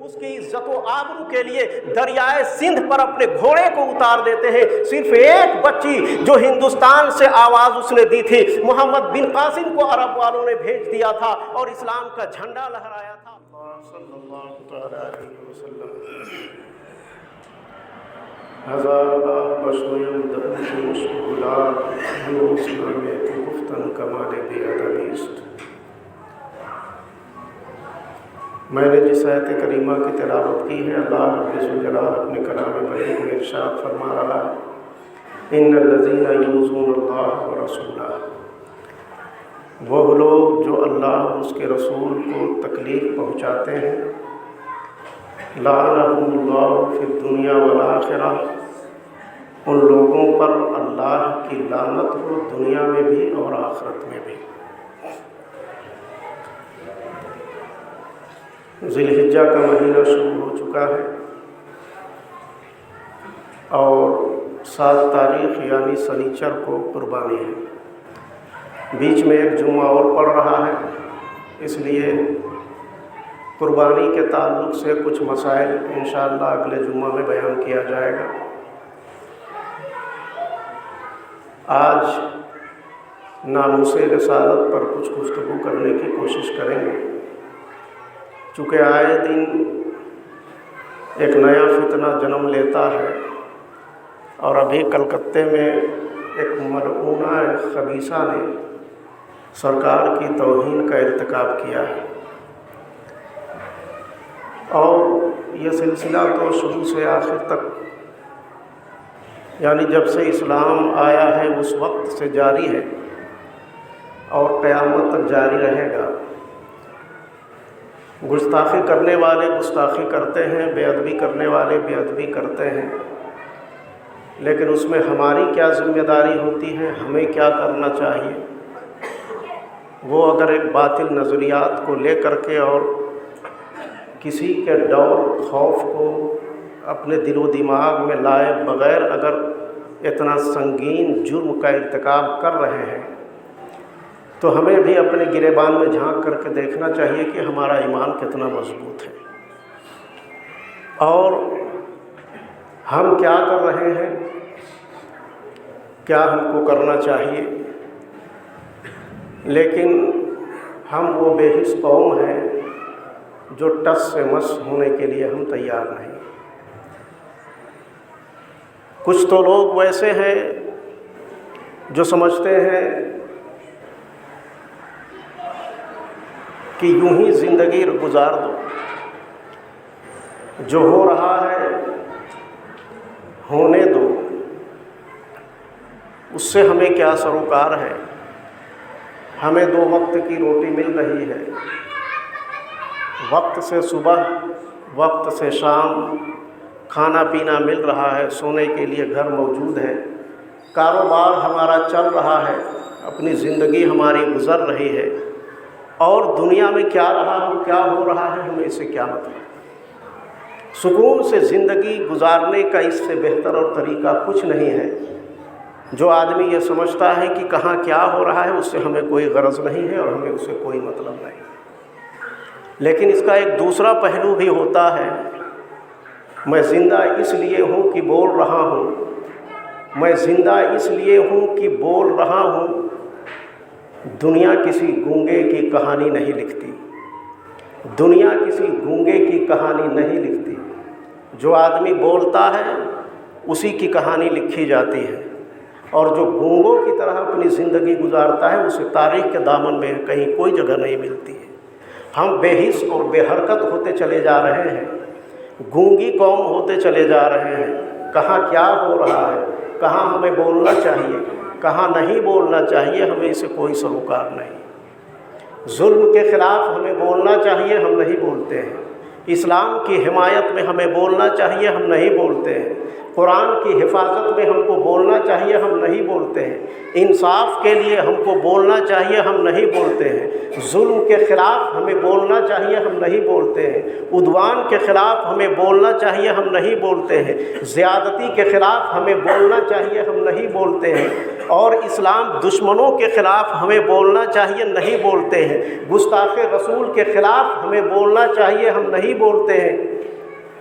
اس کی عزت و آبرو کے لیے دریائے سندھ پر اپنے گھوڑے کو اتار دیتے ہیں. صرف ایک بچی جو ہندوستان سے آواز اس نے دی تھی، محمد بن قاسم کو عرب والوں نے بھیج دیا تھا اور اسلام کا جھنڈا لہرایا تھا. صلی اللہ تعالی علیہ وسلم ہزار بار بشویم دہش مشکلات جو اسلامیت گفتن کمال بے ادبی است. میں نے جس آیت کریمہ کی تلاوت کی ہے، اللہ رب الجلال اپنے کلام مجید میں ارشاد فرما رہا ہے، ان الذین یؤذون اللہ ورسولہ، وہ لوگ جو اللہ اور اس کے رسول کو تکلیف پہنچاتے ہیں، لعنہم اللہ فی الدنیا والآخرہ، ان لوگوں پر اللہ کی لعنت ہو دنیا میں بھی اور آخرت میں بھی. ذی الحجہ کا مہینہ شروع ہو چکا ہے اور 7 تاریخ یعنی سنیچر کو قربانی ہے. بیچ میں ایک جمعہ اور پڑ رہا ہے، اس لیے قربانی کے تعلق سے کچھ مسائل انشاءاللہ اگلے جمعہ میں بیان کیا جائے گا. آج ناموس رسالت پر کچھ گفتگو کرنے کی کوشش کریں گے. چونکہ آئے دن ایک نیا فتنہ جنم لیتا ہے اور ابھی کلکتے میں ایک ملعونہ خبیثہ نے سرکار کی توہین کا ارتکاب کیا ہے، اور یہ سلسلہ تو شروع سے آخر تک یعنی جب سے اسلام آیا ہے اس وقت سے جاری ہے اور قیامت تک جاری رہے گا. گستاخی کرنے والے گستاخی کرتے ہیں، بے ادبی کرنے والے بے ادبی کرتے ہیں، لیکن اس میں ہماری کیا ذمہ داری ہوتی ہے، ہمیں کیا کرنا چاہیے؟ وہ اگر ایک باطل نظریات کو لے کر کے اور کسی کے ڈور خوف کو اپنے دل و دماغ میں لائے بغیر اگر اتنا سنگین جرم کا ارتکاب کر رہے ہیں تو ہمیں بھی اپنے گریبان میں جھانک کر کے دیکھنا چاہیے کہ ہمارا ایمان کتنا مضبوط ہے اور ہم کیا کر رہے ہیں، کیا ہم کو کرنا چاہیے. لیکن ہم وہ بے حس قوم ہیں جو ٹس سے مس ہونے کے لیے ہم تیار نہیں. کچھ تو لوگ ویسے ہیں جو سمجھتے ہیں کہ یوں ہی زندگی گزار دو، جو ہو رہا ہے ہونے دو، اس سے ہمیں کیا سروکار ہے. ہمیں 2 وقت کی روٹی مل رہی ہے، وقت سے صبح وقت سے شام کھانا پینا مل رہا ہے، سونے کے لیے گھر موجود ہے، کاروبار ہمارا چل رہا ہے، اپنی زندگی ہماری گزر رہی ہے، اور دنیا میں کیا ہو رہا ہے ہمیں اس سے کیا مطلب. سکون سے زندگی گزارنے کا اس سے بہتر اور طریقہ کچھ نہیں ہے. جو آدمی یہ سمجھتا ہے کہ کہاں کیا ہو رہا ہے اس سے ہمیں کوئی غرض نہیں ہے اور ہمیں اس سے کوئی مطلب نہیں. لیکن اس کا ایک دوسرا پہلو بھی ہوتا ہے. میں زندہ اس لیے ہوں کہ بول رہا ہوں، میں زندہ اس لیے ہوں کہ بول رہا ہوں. دنیا کسی گونگے کی کہانی نہیں لکھتی، دنیا کسی گونگے کی کہانی نہیں لکھتی. جو آدمی بولتا ہے اسی کی کہانی لکھی جاتی ہے، اور جو گونگوں کی طرح اپنی زندگی گزارتا ہے اسے تاریخ کے دامن میں کہیں کوئی جگہ نہیں ملتی ہے. ہم بے حس اور بے حرکت ہوتے چلے جا رہے ہیں، گونگی قوم ہوتے چلے جا رہے ہیں. کہاں کیا ہو رہا ہے، کہاں ہمیں بولنا چاہیے، کہاں نہیں بولنا چاہیے، ہمیں اسے کوئی سروکار نہیں. ظلم کے خلاف ہمیں بولنا چاہیے، ہم نہیں بولتے ہیں. اسلام کی حمایت میں ہمیں بولنا چاہیے، ہم نہیں بولتے ہیں. قرآن کی حفاظت میں ہم کو بولنا چاہیے، ہم نہیں بولتے ہیں۔ انصاف کے لیے ہم کو بولنا چاہیے، ہم نہیں بولتے ہیں۔ ظلم کے خلاف ہمیں بولنا چاہیے، ہم نہیں بولتے ہیں۔ عدوان کے خلاف ہمیں بولنا چاہیے، ہم نہیں بولتے ہیں۔ زیادتی کے خلاف ہمیں بولنا چاہیے، ہم نہیں بولتے ہیں۔ اور اسلام دشمنوں کے خلاف ہمیں بولنا چاہیے، نہیں بولتے ہیں۔ گستاخ رسول کے خلاف ہمیں بولنا چاہیے، ہم نہیں بولتے ہیں۔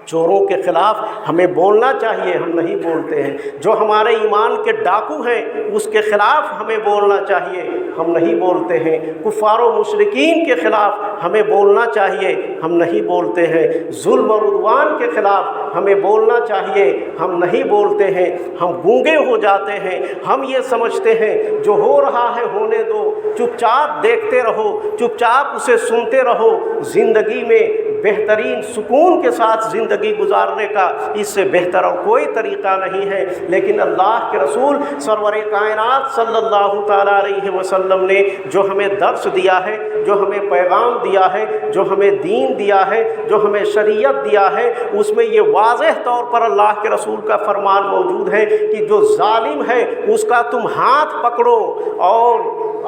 چوروں کے خلاف ہمیں بولنا چاہیے، ہم نہیں بولتے ہیں۔ جو ہمارے ایمان کے ڈاکو ہیں اس کے خلاف ہمیں بولنا چاہیے، ہم نہیں بولتے ہیں۔ کفار و مشرکین کے خلاف ہمیں بولنا چاہیے، ہم نہیں بولتے ہیں۔ ظلم اور عدوان کے خلاف ہمیں بولنا چاہیے، ہم نہیں بولتے ہیں۔ ہم گونگے ہو جاتے ہیں، ہم یہ سمجھتے ہیں جو ہو رہا ہے ہونے دو، چپ چاپ دیکھتے رہو، چپ چاپ اسے سنتے رہو۔ زندگی میں بہترین سکون کے ساتھ زندگی گزارنے کا اس سے بہتر اور کوئی طریقہ نہیں ہے۔ لیکن اللہ کے رسول سرور کائنات صلی اللہ تعالیٰ علیہ وسلم نے جو ہمیں درس دیا ہے، جو ہمیں پیغام دیا ہے، جو ہمیں دین دیا ہے، جو ہمیں شریعت دیا ہے، اس میں یہ واضح طور پر اللہ کے رسول کا فرمان موجود ہے کہ جو ظالم ہے اس کا تم ہاتھ پکڑو، اور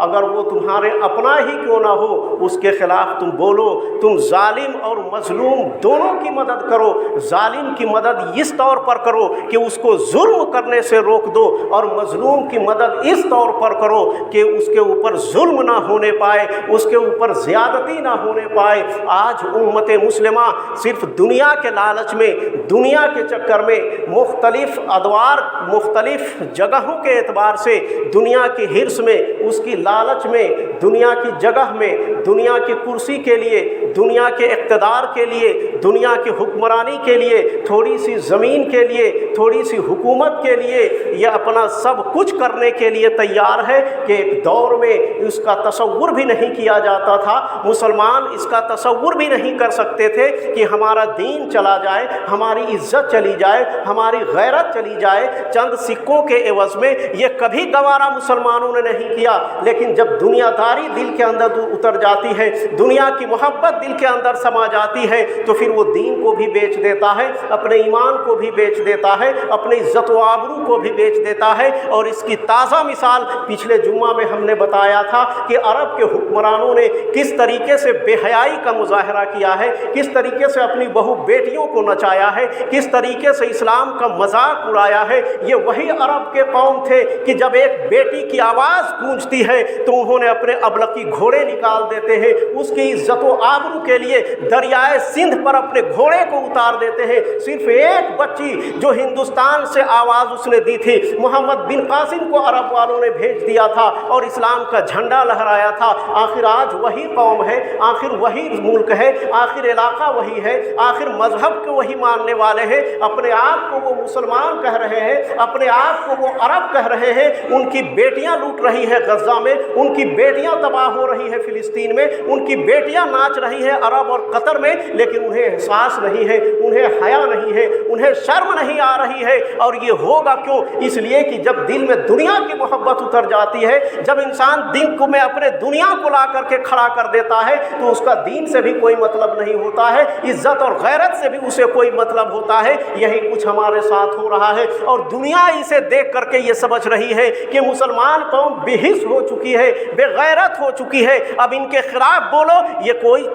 اگر وہ تمہارے اپنا ہی کیوں نہ ہو اس کے خلاف تم بولو۔ تم ظالم اور مظلوم دونوں کی مدد کرو۔ ظالم کی مدد اس طور پر کرو کہ اس کو ظلم کرنے سے روک دو، اور مظلوم کی مدد اس طور پر کرو کہ اس کے اوپر ظلم نہ ہونے پائے، اس کے اوپر زیادتی نہ ہونے پائے۔ آج امت مسلمہ صرف دنیا کے لالچ میں، دنیا کے چکر میں، مختلف ادوار، مختلف جگہوں کے اعتبار سے، دنیا کی حرص میں، اس کی لالچ میں، دنیا کی جگہ میں، دنیا کی کرسی کے لیے، دنیا کے اقتدار کے لیے، دنیا کی حکمرانی کے لیے، تھوڑی سی زمین کے لیے، تھوڑی سی حکومت کے لیے، یہ اپنا سب کچھ کرنے کے لیے تیار ہے کہ ایک دور میں اس کا تصور بھی نہیں کیا جاتا تھا۔ مسلمان اس کا تصور بھی نہیں کر سکتے تھے کہ ہمارا دین چلا جائے، ہماری عزت چلی جائے، ہماری غیرت چلی جائے چند سکوں کے عوض میں۔ یہ کبھی گوارا مسلمانوں نے نہیں کیا۔ لیکن جب دنیا داری دل کے اندر اتر جاتی ہے، دنیا کی محبت دل کے اندر سما جاتی ہے، تو پھر وہ دین کو بھی بیچ دیتا ہے، اپنے ایمان کو بھی بیچ دیتا ہے، اپنی عزت و آبرو کو بھی بیچ دیتا ہے۔ اور اس کی تازہ مثال پچھلے جمعہ میں ہم نے بتایا تھا کہ عرب کے حکمرانوں نے کس طریقے سے بے حیائی کا مظاہرہ کیا ہے، کس طریقے سے اپنی بہو بیٹیوں کو نچایا ہے، کس طریقے سے اسلام کا مذاق اڑایا ہے۔ یہ وہی عرب کے قوم تھے کہ جب ایک بیٹی کی آواز گونجتی ہے تو انہوں نے اپنے ابلقی گھوڑے نکال دیتے ہیں، اس کی عزت و آبرو کے لیے دریائے سندھ پر اپنے گھوڑے کو اتار دیتے ہیں۔ صرف ایک بچی جو ہندوستان سے آواز اس نے دی تھی، محمد بن قاسم کو عرب والوں نے بھیج دیا تھا اور اسلام کا جھنڈا لہرایا تھا۔ آخر آج وہی قوم ہے، آخر وہی ملک ہے، آخر علاقہ وہی ہے، آخر مذہب کے وہی ماننے والے ہیں۔ اپنے آپ کو وہ مسلمان کہہ رہے ہیں، اپنے آپ کو وہ عرب کہہ رہے ہیں۔ ان کی بیٹیاں لوٹ رہی ہے غزہ میں، ان کی بیٹیاں تباہ ہو رہی ہے فلسطین میں، ان کی بیٹیاں ناچ رہی ہے عرب اور قطر میں، لیکن انہیں احساس نہیں ہے، انہیں حیا نہیں ہے، انہیں شرم نہیں آ رہی ہے۔ اور یہ ہوگا کیوں؟ اس لیے کہ جب دل میں دنیا کی محبت اتر جاتی ہے، جب انسان دین کو میں اپنے دنیا کو لا کر کے کھڑا کر دیتا ہے، تو اس کا دین سے بھی کوئی مطلب نہیں ہوتا ہے، عزت اور غیرت سے بھی اسے کوئی مطلب ہوتا ہے۔ یہی کچھ ہمارے ساتھ ہو رہا ہے، اور دنیا اسے دیکھ کر کے یہ سمجھ رہی ہے کہ مسلمان قوم بے حس ہو چکی ہے، بے غیرت ہو چکی ہے۔ اب ان کے خلاف بولو، یہ کوئی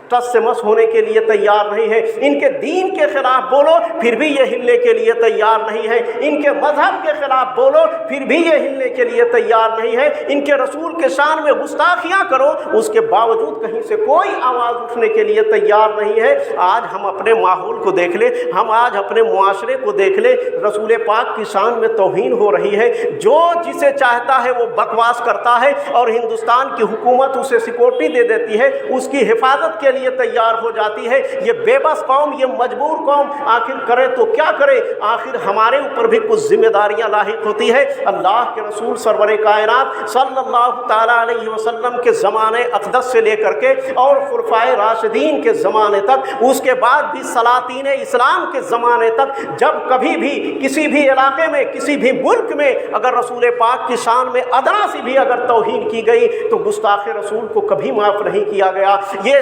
ٹس سے مس ہونے کے لیے تیار نہیں ہے۔ ان کے دین کے خلاف بولو، پھر بھی یہ ہلنے کے لیے تیار نہیں ہے۔ ان کے مذہب کے خلاف بولو، پھر بھی یہ ہلنے کے لیے تیار نہیں ہے۔ ان کے رسول کے شان میں گستاخیاں کرو، اس کے باوجود کہیں سے کوئی آواز اٹھنے کے لیے تیار نہیں ہے۔ آج ہم اپنے ماحول کو دیکھ لیں، ہم آج اپنے معاشرے کو دیکھ لیں، رسول پاک کی شان میں توہین ہو رہی ہے۔ جو جسے چاہتا ہے وہ بکواس کرتا ہے، اور ہندوستان کی حکومت اسے سیکورٹی دے دیتی ہے، اس کی حفاظت کے لیے تیار ہو جاتی ہے۔ یہ بے بس قوم، یہ مجبور قوم آخر کرے تو کیا کرے؟ آخر ہمارے اوپر بھی کچھ ذمہ داریاں لاحق ہوتی ہے۔ اللہ کے رسول سرور کائنات صلی اللہ تعالیٰ علیہ وسلم کے زمانے اقدس سے لے کر کے اور خلفائے راشدین کے زمانے تک، اس کے بعد بھی سلاطین اسلام کے زمانے تک، جب کبھی بھی کسی بھی علاقے میں، کسی بھی ملک میں اگر رسول پاک کی شان میں ادنا سی بھی اگر توہین کی گئی تو گستاخ رسول کو کبھی معاف نہیں کیا گیا۔ یہ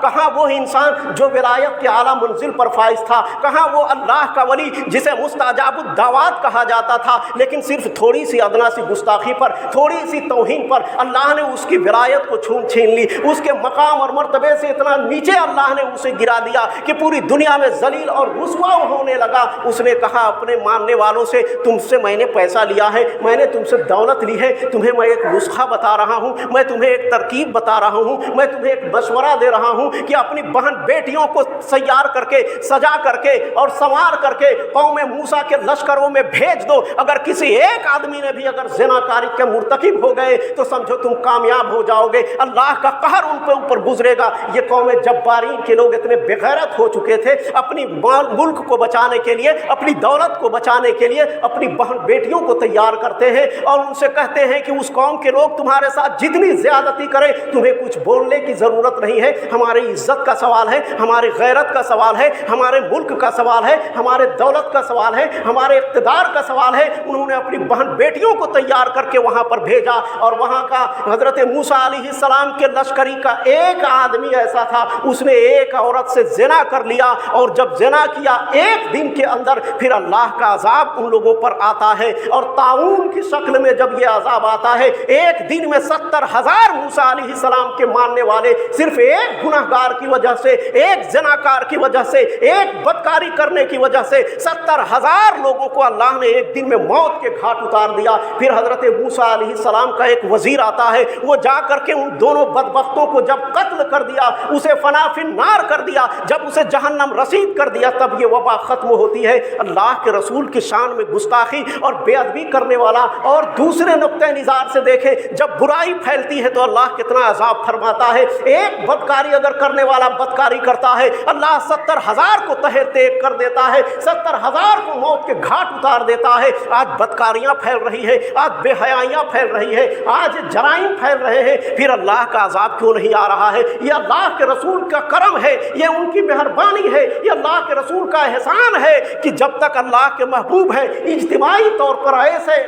کہاں وہ انسان جو ولایت کے اعلیٰ منزل پر فائز تھا, کہاں وہ اللہ کا ولی جسے مستجاب الدعوات کہا جاتا تھا, لیکن صرف تھوڑی سی ادنا سی گستاخی پر, تھوڑی سی توہین پر اللہ نے اس کی ولایت کو چھین لی, اس کے مقام اور مرتبے سے اتنا نیچے اللہ نے اسے گرا دیا کہ پوری دنیا میں ذلیل اور رسوا ہونے لگا. اس نے کہا اپنے ماننے والوں سے, تم سے میں نے پیسہ لیا ہے, میں نے تم سے دولت لی ہے, تمہیں میں ایک نسخہ بتا رہا ہوں, میں تمہیں ایک ترکیب بتا رہا ہوں, میں تمہیں ایک مشورہ دے رہا ہوں کہ اپنی بہن بیٹیوں کو سیار کر کے, سجا کر کے اور سنوار کر کے قوم موسیٰ کے لشکروں میں بھیج دو. اگر کسی ایک آدمی نے بھی اگر زناکاری کے مرتکب ہو گئے تو سمجھو تم کامیاب ہو جاؤ گے, اللہ کا قہر ان پہ اوپر گزرے گا. یہ قوم جبارین کے لوگ اتنے بے غیرت ہو چکے تھے, اپنی ملک کو بچانے کے لیے, اپنی دولت کو بچانے کے لیے اپنی بہن بیٹیوں کو تیار کرتے ہیں اور ان سے کہتے ہیں کہ اس قوم کے لوگ تمہارے ساتھ جتنی زیادتی کریں تمہیں کچھ بولنے کی ضرورت نہیں ہے. ہماری عزت کا سوال ہے, ہماری غیرت کا سوال ہے, ہمارے ملک کا سوال ہے, ہمارے دولت کا سوال ہے, ہمارے اقتدار کا سوال ہے. انہوں نے اپنی بہن بیٹیوں کو تیار کر کے وہاں پر بھیجا اور وہاں کا حضرت موسیٰ علیہ السلام کے لشکری کا ایک آدمی ایسا تھا, اس نے ایک عورت سے زنا کر لیا, اور جب زنا کیا ایک دن کے اندر پھر اللہ کا عذاب ان لوگوں پر آتا ہے. اور طاعون کی شکل میں جب یہ عذاب آتا ہے, ایک دن میں 70,000 موسیٰ علیہ السلام کے ماننے والے صرف ایک گناہگار کی وجہ سے, ایک زناکار کی وجہ سے, ایک بدکاری کرنے کی وجہ سے 70,000 لوگوں کو اللہ نے ایک دن میں موت کے گھاٹ اتار دیا. پھر حضرت موسیٰ علیہ السلام کا ایک وزیر آتا ہے, وہ جا کر کے ان دونوں بدبختوں کو جب قتل کر دیا, اسے فنا فی النار کر دیا, جب اسے جہنم رسید کر دیا, تب یہ وبا ختم ہوتی ہے. اللہ کے رسول کی شان میں گستاخی اور بے ادبی کرنے والا. اور دوسرے نقطۂ نظار سے دیکھیں, جب برائی پھیلتی ہے تو اللہ کتنا عذاب فرماتا ہے. ایک بدکاری اگر کرنے والا بدکاری کرتا ہے, اللہ 70,000 کو تہہ تیگ کر دیتا ہے, 70,000 کو موت کے گھاٹ اتار دیتا ہے. آج بدکاریاں پھیل رہی ہے, آج بے حیائیاں پھیل رہی ہے, آج جرائم پھیل رہے ہیں, پھر اللہ کا عذاب کیوں نہیں آ رہا ہے؟ یہ اللہ کے رسول کا کرم ہے, یہ ان کی مہربانی ہے, یہ اللہ کے رسول کا احسان ہے کہ جب تک اللہ کے محبوب ہیں اجتماعی طور پر ایسے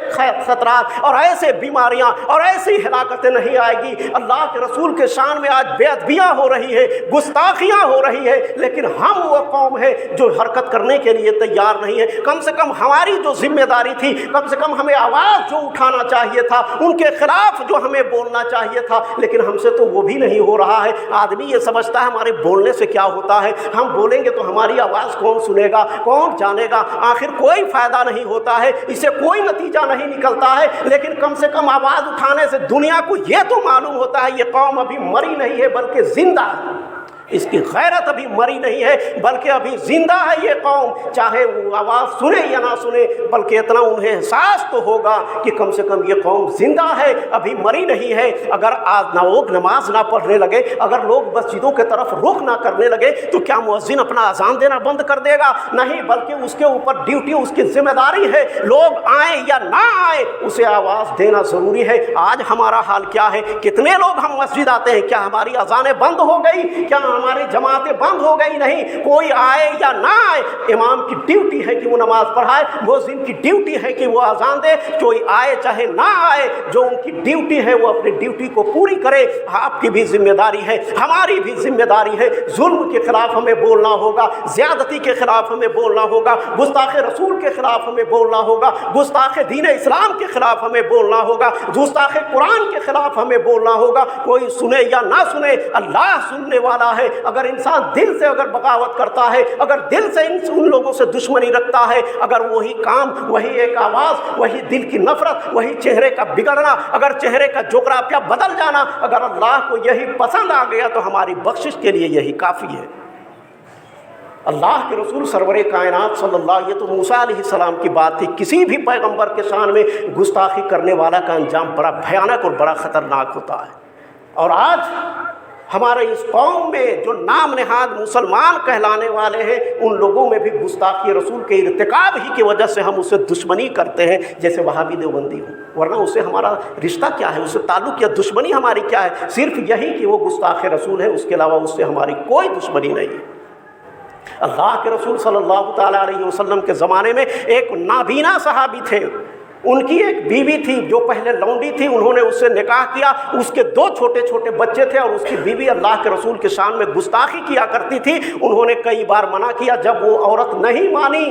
خطرات اور ایسے بیماریاں اور ایسی ہلاکتیں نہیں آئے گی. اللہ کے رسول کے شان میں آج بے ادبیاں ہو رہی ہے, گستاخیاں ہو رہی ہے, لیکن ہم وہ قوم ہے جو حرکت کرنے کے لیے تیار نہیں ہے. کم سے کم ہماری جو ذمہ داری تھی, کم سے کم ہمیں آواز جو اٹھانا چاہیے تھا, ان کے خلاف جو ہمیں بولنا چاہیے تھا, لیکن ہم سے تو وہ بھی نہیں ہو رہا ہے. آدمی یہ سمجھتا ہے ہمارے بولنے سے کیا ہوتا ہے, ہم بولیں گے تو ہماری آواز کون سنے گا, کون جانے گا, آخر کوئی فائدہ نہیں ہوتا ہے, اس سے کوئی نتیجہ نہیں نکلتا ہے. لیکن کم سے کم آواز اٹھانے سے دنیا کو یہ تو معلوم ہوتا ہے یہ قوم ابھی مری نہیں ہے بلکہ زندہ ہے, اس کی غیرت ابھی مری نہیں ہے بلکہ ابھی زندہ ہے یہ قوم. چاہے وہ آواز سنے یا نہ سنے, بلکہ اتنا انہیں احساس تو ہوگا کہ کم سے کم یہ قوم زندہ ہے, ابھی مری نہیں ہے. اگر آج لوگ نماز نہ پڑھنے لگے, اگر لوگ مسجدوں کے طرف رخ نہ کرنے لگے تو کیا مؤذن اپنا اذان دینا بند کر دے گا؟ نہیں, بلکہ اس کے اوپر ڈیوٹی, اس کی ذمہ داری ہے, لوگ آئیں یا نہ آئیں اسے آواز دینا ضروری ہے. آج ہمارا حال کیا ہے؟ کتنے لوگ ہم مسجد آتے ہیں, کیا ہماری اذانیں بند ہو گئی؟ کیا ہماری جماعتیں بند ہو گئی؟ نہیں, کوئی آئے یا نہ آئے امام کی ڈیوٹی ہے کہ وہ نماز پڑھائے, مؤذن کی ڈیوٹی ہے کہ وہ اذان دے. کوئی آئے چاہے نہ آئے, جو ان کی ڈیوٹی ہے وہ اپنی ڈیوٹی کو پوری کرے. آپ کی بھی ذمہ داری ہے, ہماری بھی ذمہ داری ہے. ظلم کے خلاف ہمیں بولنا ہوگا, زیادتی کے خلاف ہمیں بولنا ہوگا, گستاخ رسول کے خلاف ہمیں بولنا ہوگا, گستاخ دین اسلام کے خلاف ہمیں بولنا ہوگا, گستاخ قرآن کے خلاف ہمیں بولنا ہوگا. کوئی سنے یا نہ سنے, اللہ سننے والا ہے. اگر انسان دل سے اگر بغاوت کرتا ہے, اگر دل سے ان لوگوں سے دشمنی رکھتا ہے, اگر وہی کام, وہی ایک آواز, وہی دل کی نفرت, وہی چہرے کا بگڑنا, اگر چہرے کا جغرافیہ بدل جانا, اگر اللہ کو یہی پسند آ گیا تو ہماری بخشش کے لیے یہی کافی ہے. اللہ کے رسول سرور کائنات صلی اللہ, یہ تو موسیٰ علیہ السلام کی بات تھی. کسی بھی پیغمبر کے شان میں گستاخی کرنے والا کا انجام بڑا بھیانک اور بڑا خطرناک ہوتا ہے. اور آج ہمارے اس قوم میں جو نام نہاد مسلمان کہلانے والے ہیں, ان لوگوں میں بھی گستاخی رسول کے ارتکاب ہی کی وجہ سے ہم اسے دشمنی کرتے ہیں, جیسے وہابی دیوبندی ہوں. ورنہ اسے ہمارا رشتہ کیا ہے, اسے تعلق یا دشمنی ہماری کیا ہے؟ صرف یہی کہ وہ گستاخ رسول ہے, اس کے علاوہ اس سے ہماری کوئی دشمنی نہیں ہے. اللہ کے رسول صلی اللہ تعالیٰ علیہ وسلم کے زمانے میں ایک نابینا صحابی تھے, ان کی ایک بیوی تھی جو پہلے لونڈی تھی، انہوں نے اس سے نکاح کیا، اس کے 2 چھوٹے چھوٹے بچے تھے، اور اس کی بیوی اللہ کے رسول کے شان میں گستاخی کیا کرتی تھی۔ انہوں نے کئی بار منع کیا، جب وہ عورت نہیں مانی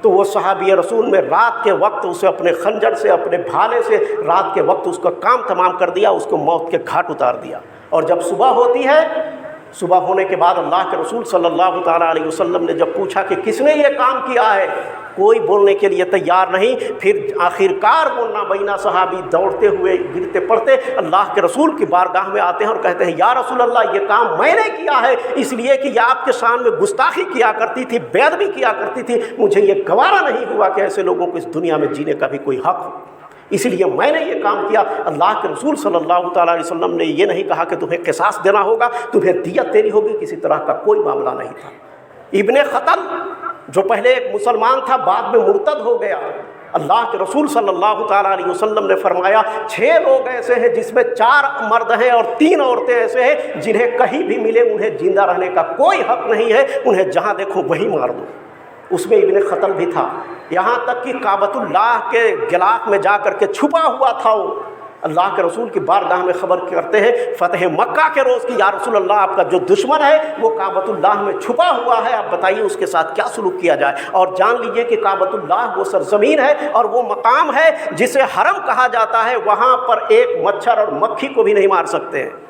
تو وہ صحابی رسول میں رات کے وقت اسے اپنے خنجر سے، اپنے بھالے سے رات کے وقت اس کا کام تمام کر دیا، اس کو موت کے گھاٹ اتار دیا۔ اور جب صبح ہوتی ہے، صبح ہونے کے بعد اللہ کے رسول صلی اللہ تعالیٰ علیہ وسلم نے جب پوچھا کہ کس نے یہ کام کیا ہے، کوئی بولنے کے لیے تیار نہیں۔ پھر آخرکار وہ نابینا صحابی دوڑتے ہوئے گرتے پڑتے اللہ کے رسول کی بارگاہ میں آتے ہیں اور کہتے ہیں یا رسول اللہ، یہ کام میں نے کیا ہے، اس لیے کہ یہ آپ کے شان میں گستاخی کیا کرتی تھی، بے ادبی کیا کرتی تھی، مجھے یہ گوارا نہیں ہوا کہ ایسے لوگوں کو اس دنیا میں جینے کا بھی کوئی حق ہو، اس لیے میں نے یہ کام کیا۔ اللہ کے رسول صلی اللہ تعالیٰ علیہ وسلم نے یہ نہیں کہا کہ تمہیں قصاص دینا ہوگا، تمہیں دیت دینی ہوگی، کسی طرح کا کوئی معاملہ نہیں تھا۔ ابن خطل جو پہلے ایک مسلمان تھا، بعد میں مرتد ہو گیا، اللہ کے رسول صلی اللہ تعالیٰ علیہ وسلم نے فرمایا 6 لوگ ایسے ہیں جس میں 4 مرد ہیں اور 3 عورتیں ایسے ہیں جنہیں کہیں بھی ملے انہیں زندہ رہنے کا کوئی حق نہیں ہے، انہیں جہاں دیکھو وہیں مار دو۔ اس میں ابن خطل بھی تھا، یہاں تک کہ کعبۃ اللہ کے غلاف میں جا کر کے چھپا ہوا تھا۔ وہ اللہ کے رسول کی بارگاہ میں خبر کرتے ہیں فتح مکہ کے روز کی، یا رسول اللہ آپ کا جو دشمن ہے وہ کعبۃ اللہ میں چھپا ہوا ہے، آپ بتائیے اس کے ساتھ کیا سلوک کیا جائے۔ اور جان لیجئے کہ کعبۃ اللہ وہ سرزمین ہے اور وہ مقام ہے جسے حرم کہا جاتا ہے، وہاں پر ایک مچھر اور مکھی کو بھی نہیں مار سکتے ہیں۔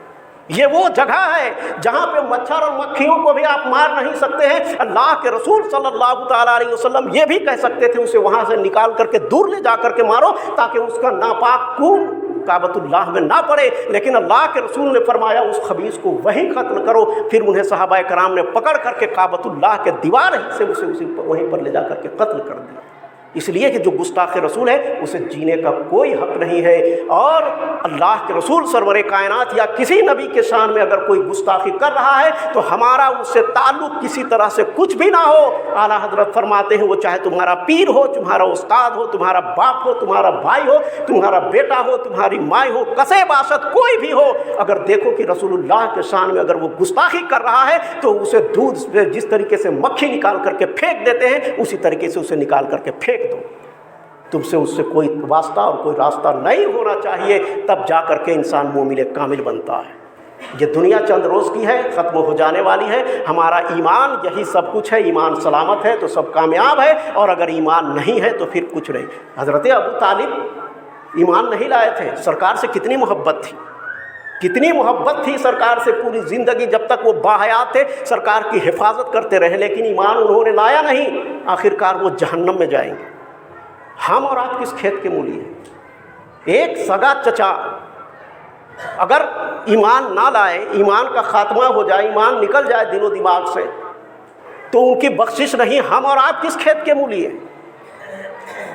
یہ وہ جگہ ہے جہاں پہ مچھر اور مکھیوں کو بھی آپ مار نہیں سکتے ہیں۔ اللہ کے رسول صلی اللہ تعالیٰ علیہ وسلم یہ بھی کہہ سکتے تھے اسے وہاں سے نکال کر کے دور لے جا کر کے مارو تاکہ اس کا ناپاک خون کعبۃ اللہ میں نہ پڑے، لیکن اللہ کے رسول نے فرمایا اس خبیث کو وہیں قتل کرو۔ پھر انہیں صحابہ کرام نے پکڑ کر کے کعبۃ اللہ کے دیوار سے اسے وہیں پر لے جا کر کے قتل کر دیا، اس لیے کہ جو گستاخ رسول ہے اسے جینے کا کوئی حق نہیں ہے۔ اور اللہ کے رسول سرور کائنات یا کسی نبی کے شان میں اگر کوئی گستاخی کر رہا ہے تو ہمارا اس سے تعلق کسی طرح سے کچھ بھی نہ ہو۔ اعلیٰ حضرت فرماتے ہیں وہ چاہے تمہارا پیر ہو، تمہارا استاد ہو، تمہارا باپ ہو، تمہارا بھائی ہو، تمہارا بیٹا ہو، تمہاری ماں ہو، کسے باشد کوئی بھی ہو، اگر دیکھو کہ رسول اللہ کے شان میں اگر وہ گستاخی کر رہا ہے تو اسے دودھ سے جس طریقے سے مکھی نکال کر کے پھینک دیتے ہیں اسی طریقے سے اسے نکال کر کے پھینک دو۔ تم سے اس سے کوئی واسطہ اور کوئی راستہ نہیں ہونا چاہیے، تب جا کر کے انسان مومن کامل بنتا ہے۔ یہ دنیا چند روز کی ہے، ختم ہو جانے والی ہے۔ ہمارا ایمان یہی سب کچھ ہے، ایمان سلامت ہے تو سب کامیاب ہے، اور اگر ایمان نہیں ہے تو پھر کچھ نہیں۔ حضرت ابو طالب ایمان نہیں لائے تھے، سرکار سے کتنی محبت تھی، کتنی محبت تھی سرکار سے، پوری زندگی جب تک وہ باحیات تھے سرکار کی حفاظت کرتے رہے، لیکن ایمان انہوں نے لایا نہیں، آخرکار وہ جہنم میں جائیں گے۔ ہم اور آپ کس کھیت کے مولی ہیں؟ ایک سگا چچا اگر ایمان نہ لائے، ایمان کا خاتمہ ہو جائے، ایمان نکل جائے دل و دماغ سے، تو ان کی بخشش نہیں۔ ہم اور آپ کس کھیت کے مولی ہیں؟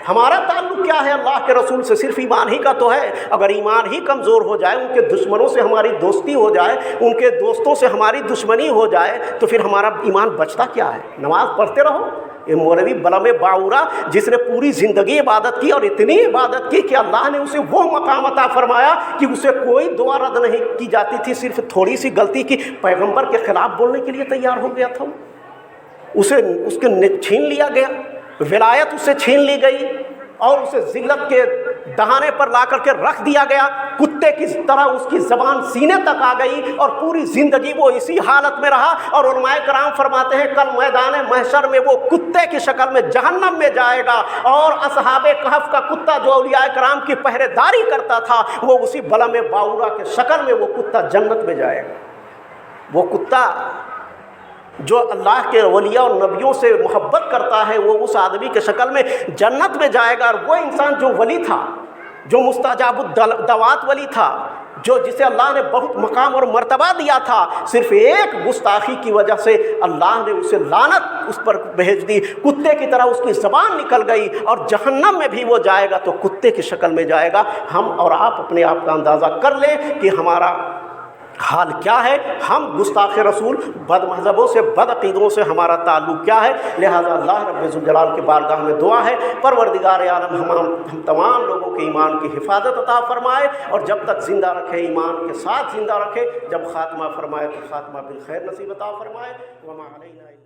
ہمارا تعلق کیا ہے اللہ کے رسول سے؟ صرف ایمان ہی کا تو ہے۔ اگر ایمان ہی کمزور ہو جائے، ان کے دشمنوں سے ہماری دوستی ہو جائے، ان کے دوستوں سے ہماری دشمنی ہو جائے، تو پھر ہمارا ایمان بچتا کیا ہے؟ نماز پڑھتے رہو۔ یہ مولوی بلم باورا جس نے پوری زندگی عبادت کی اور اتنی عبادت کی کہ اللہ نے اسے وہ مقام عطا فرمایا کہ اسے کوئی دعا رد نہیں کی جاتی تھی، صرف تھوڑی سی غلطی کی پیغمبر کے خلاف بولنے کے لیے تیار ہو گیا تھا، اسے اس کے چھین لیا گیا، ولایت اس سے چھین لی گئی اور اسے ذلت کے دہانے پر لا کر کے رکھ دیا گیا، کتے کی طرح اس کی زبان سینے تک آ گئی اور پوری زندگی وہ اسی حالت میں رہا۔ اور علماء کرام فرماتے ہیں کل میدان محشر میں وہ کتے کی شکل میں جہنم میں جائے گا، اور اصحاب کہف کا کتا جو اولیاء کرام کی پہرے داری کرتا تھا وہ اسی بلم باورا کے شکل میں وہ کتا جنت میں جائے گا۔ وہ کتا جو اللہ کے ولیوں اور نبیوں سے محبت کرتا ہے وہ اس آدمی کے شکل میں جنت میں جائے گا، اور وہ انسان جو ولی تھا، جو مستجاب الدعوات ولی تھا، جو جسے اللہ نے بہت مقام اور مرتبہ دیا تھا، صرف ایک گستاخی کی وجہ سے اللہ نے اسے لعنت اس پر بھیج دی، کتے کی طرح اس کی زبان نکل گئی اور جہنم میں بھی وہ جائے گا تو کتے کی شکل میں جائے گا۔ ہم اور آپ اپنے آپ کا اندازہ کر لیں کہ ہمارا حال کیا ہے، ہم گستاخ رسول بد مذہبوں سے، بد عقیدوں سے ہمارا تعلق کیا ہے۔ لہذا اللہ رب ذوالجلال کی بارگاہ میں دعا ہے پروردگار عالم ہم تمام لوگوں کے ایمان کی حفاظت عطا فرمائے، اور جب تک زندہ رکھے ایمان کے ساتھ زندہ رکھے، جب خاتمہ فرمائے تو خاتمہ بالخیر نصیب عطا فرمائے۔ وما علینا